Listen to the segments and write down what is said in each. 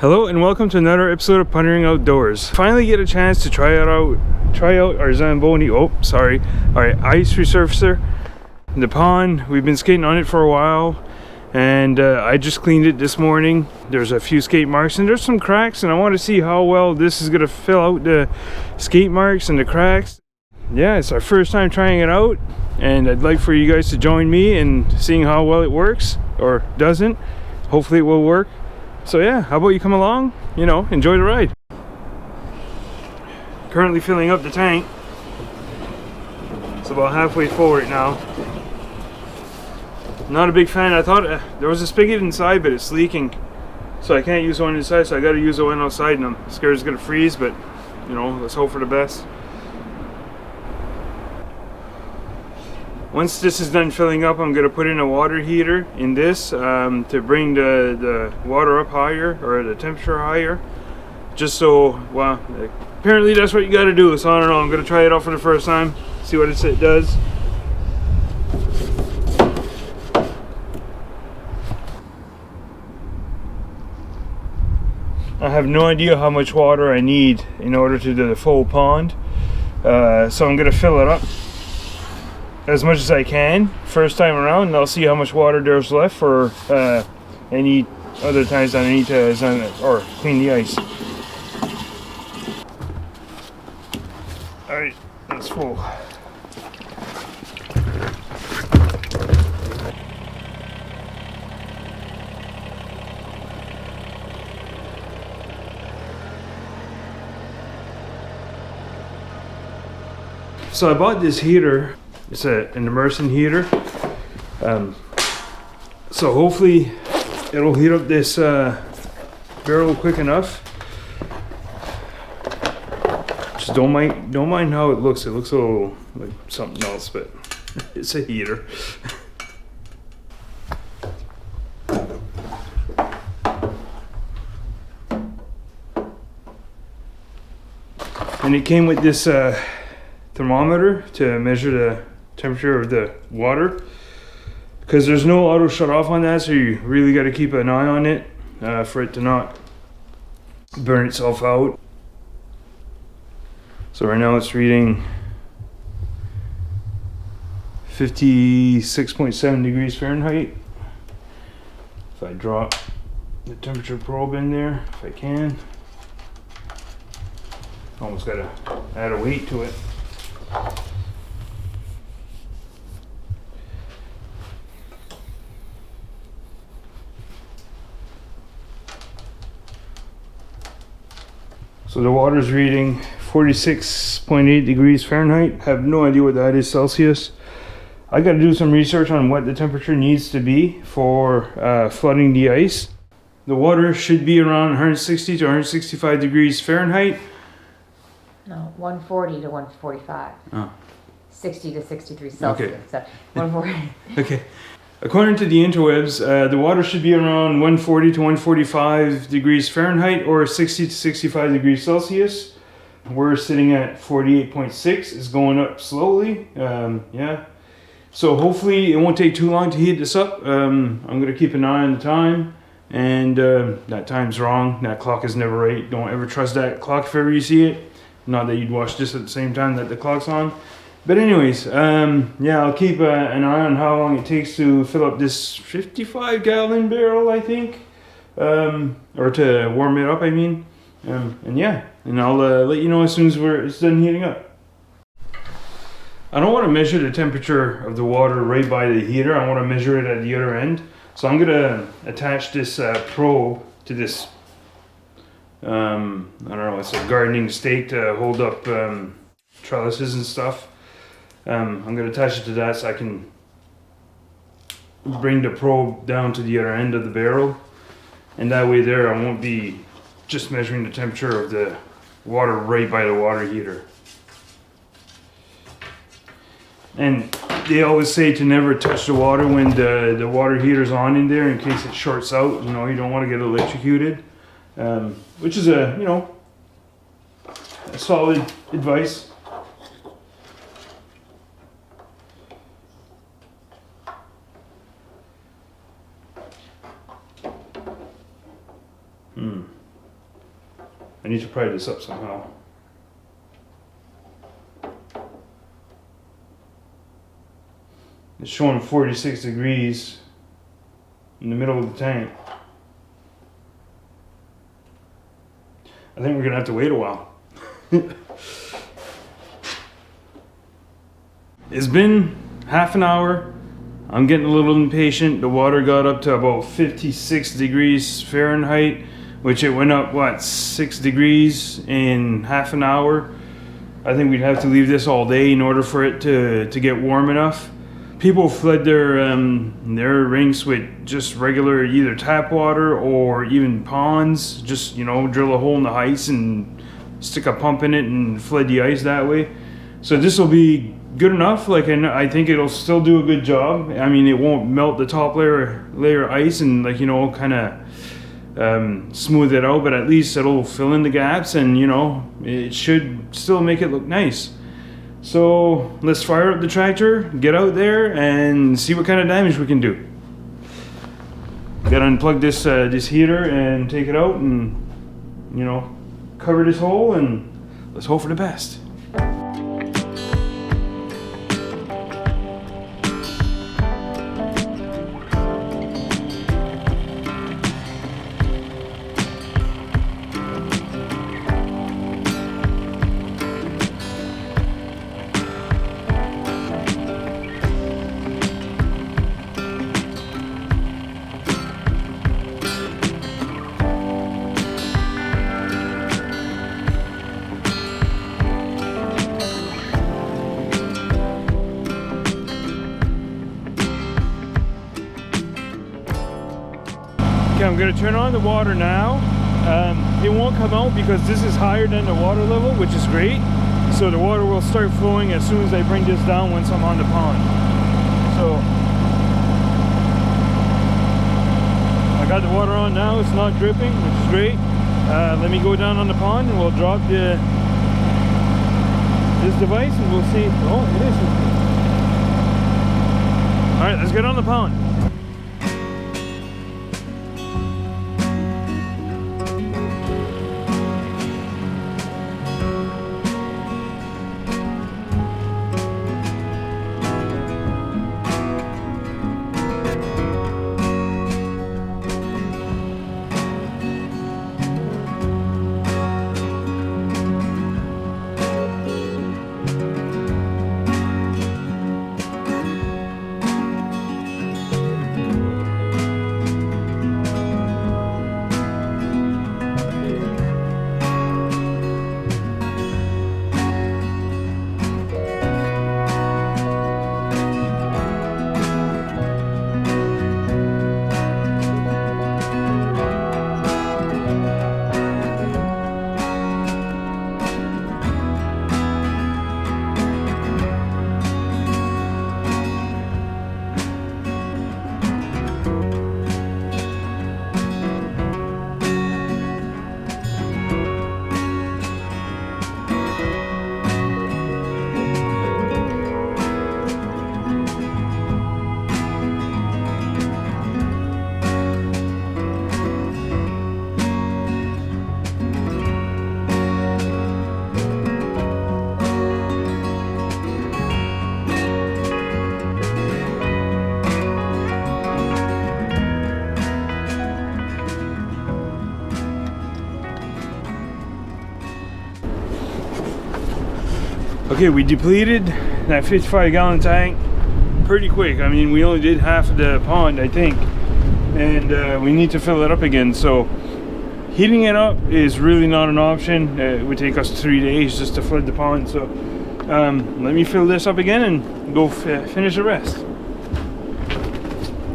Hello and welcome to another episode of Pondering Outdoors. Finally get a chance to try out our Zamboni, our ice resurfacer. The pond, we've been skating on it for a while, and I just cleaned it this morning. There's a few skate marks and there's some cracks, and I want to see how well this is going to fill out the skate marks and the cracks. Yeah, it's our first time trying it out, and I'd like for you guys to join me in seeing how well it works or doesn't. Hopefully it will work. So yeah, how about you come along, enjoy the ride. Currently filling up the tank. It's about halfway full right now. Not a big fan. I thought there was a spigot inside, but it's leaking. So I can't use one inside, so I gotta use the one outside, and I'm scared it's gonna freeze, but let's hope for the best. Once this is done filling up, I'm going to put in a water heater in this to bring the water up higher, or the temperature higher. Just so, well, apparently that's what you got to do. So I don't know, I'm going to try it out for the first time, see what it does. I have no idea how much water I need in order to do the full pond. So I'm going to fill it up as much as I can first time around, and I'll see how much water there's left for any other times that I need to clean the ice. Alright, that's full. So I bought this heater. It's an immersion heater, so hopefully it'll heat up this barrel quick enough. Just don't mind how it looks. It looks a little like something else, but it's a heater. And it came with this thermometer to measure the temperature of the water, because there's no auto shut off on that, so you really got to keep an eye on it for it to not burn itself out. So right now it's reading 56.7 degrees Fahrenheit. If I drop the temperature probe in there, if I can, almost got to add a weight to it. So the water's reading 46.8 degrees Fahrenheit. Have no idea what that is Celsius. I got to do some research on what the temperature needs to be for flooding the ice. The water should be around 160 to 165 degrees Fahrenheit. No, 140 to 145. Oh. 60 to 63 Celsius. Okay. So 140. Okay. According to the interwebs, the water should be around 140 to 145 degrees Fahrenheit or 60 to 65 degrees Celsius. We're sitting at 48.6. It's going up slowly. Yeah. So hopefully it won't take too long to heat this up. I'm going to keep an eye on the time. And that time's wrong. That clock is never right. Don't ever trust that clock if ever you see it. Not that you'd watch this at the same time that the clock's on. But anyways, yeah, I'll keep an eye on how long it takes to fill up this 55-gallon barrel, I think. Or to warm it up, I mean. And yeah, and I'll let you know as soon as it's done heating up. I don't want to measure the temperature of the water right by the heater. I want to measure it at the other end. So I'm going to attach this probe to this, I don't know, it's a gardening stake to hold up trellises and stuff. I'm going to attach it to that so I can bring the probe down to the other end of the barrel, and that way there I won't be just measuring the temperature of the water right by the water heater. And they always say to never touch the water when the water heater's on in there, in case it shorts out. You don't want to get electrocuted, which is a solid advice. I need to pry this up somehow. It's showing 46 degrees in the middle of the tank. I think we're gonna have to wait a while. It's been half an hour. I'm getting a little impatient. The water got up to about 56 degrees Fahrenheit, which it went up, what, 6 degrees in half an hour. I think we'd have to leave this all day in order for it to get warm enough. People flood their rinks with just regular either tap water or even ponds. Just, you know, drill a hole in the ice and stick a pump in it and flood the ice that way. So this will be good enough. Like, I think it'll still do a good job. I mean, it won't melt the top layer ice and, like, you know, kind of smooth it out, but at least it'll fill in the gaps, and, you know, it should still make it look nice. So let's fire up the tractor, get out there, and see what kind of damage we can do. Gotta unplug this this heater and take it out, and, you know, cover this hole, and let's hope for the best. Okay, I'm going to turn on the water now. It won't come out because this is higher than the water level, which is great. So the water will start flowing as soon as I bring this down once I'm on the pond. So I got the water on now, it's not dripping, which is great. Let me go down on the pond and we'll drop this device and we'll see. Oh, it is. All right, let's get on the pond. Okay, we depleted that 55-gallon tank pretty quick. I mean, we only did half of the pond, I think, and we need to fill it up again. So heating it up is really not an option. It would take us 3 days just to flood the pond. So let me fill this up again and go finish the rest.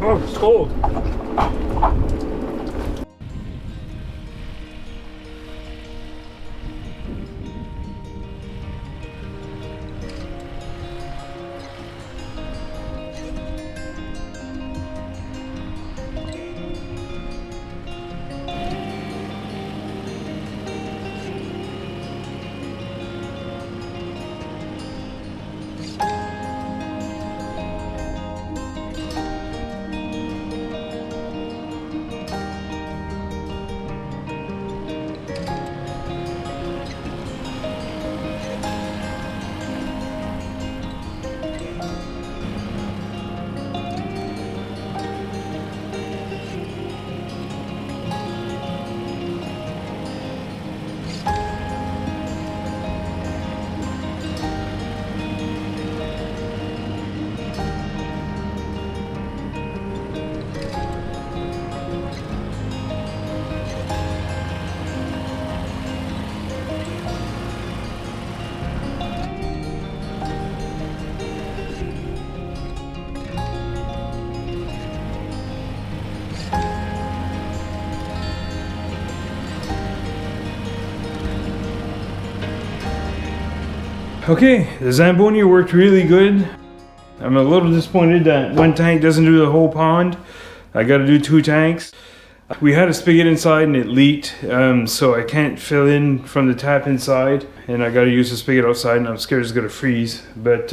Oh, it's cold. Okay, the Zamboni worked really good. I'm a little disappointed that one tank doesn't do the whole pond. I gotta do 2 tanks. We had a spigot inside and it leaked, so I can't fill in from the tap inside, and I gotta use the spigot outside, and I'm scared it's gonna freeze. But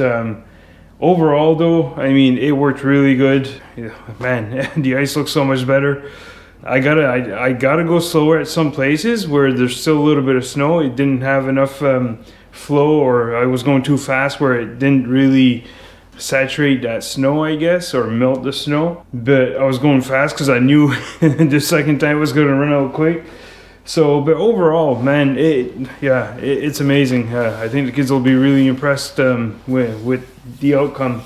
overall though, I mean, it worked really good. Yeah, man, the ice looks so much better. I gotta go slower at some places where there's still a little bit of snow. It didn't have enough flow, or I was going too fast where it didn't really saturate that snow, I guess, or melt the snow. But I was going fast because I knew the second time was gonna run out quick. So, but overall, man, it's amazing. I think the kids will be really impressed with the outcome.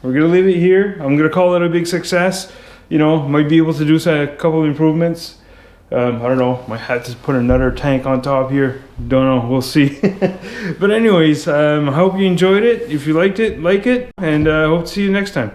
We're gonna leave it here. I'm gonna call it a big success. You know, might be able to do a couple improvements. I don't know, might have to put another tank on top here. Don't know, we'll see. But anyways, I hope you enjoyed it. If you liked it, like it, and I hope to see you next time.